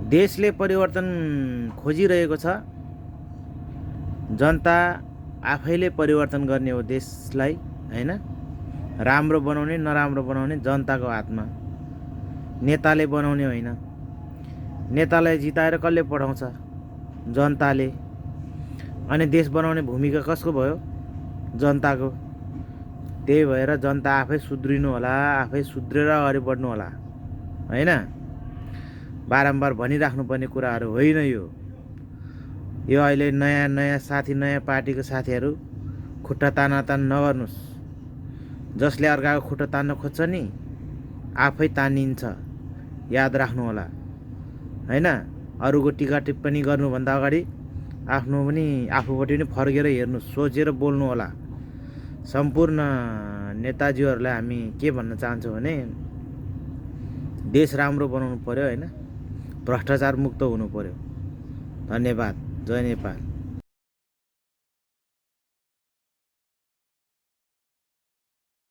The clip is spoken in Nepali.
देशले परिवर्तन खोजिरहेको छ। जनता आफैले परिवर्तन गर्ने हो देशलाई, हैन? राम्रो बनाउने नराम्रो बनाउने जनताको हातमा, नेताले बनाउने होइन। नेतालाई जिताएर कसले पठाउँछ? जनताले। अनि देश बनाउने भूमिका कसको भयो? जनताको। त्यही भएर जनता आफै सुध्रिनु होला, आफै सुध्रेर अगाडि बढ्नु होला, हैन? बारम्बार भनिराख्नुपर्ने कुराहरू होइन यो। यो अहिले नयाँ नयाँ साथी, नयाँ पार्टीको साथीहरू खुट्टा तानातान नगर्नुहोस्। जसले अर्काको खुट्टा तान्न खोज्छ नि आफै तानिन्छ, याद राख्नु होला, हैन? अरूको टिका टिप्पणी गर्नुभन्दा अगाडि आफूपट्टि पनि फर्केर हेर्नु, सोचेर बोल्नु होला। सम्पूर्ण नेताजीहरूलाई हामी के भन्न चाहन्छौँ भने देश राम्रो बनाउनु पर्यो, हैन? भ्रष्टाचार मुक्त हुनु पर्यो। धन्यवाद। जय नेपाल।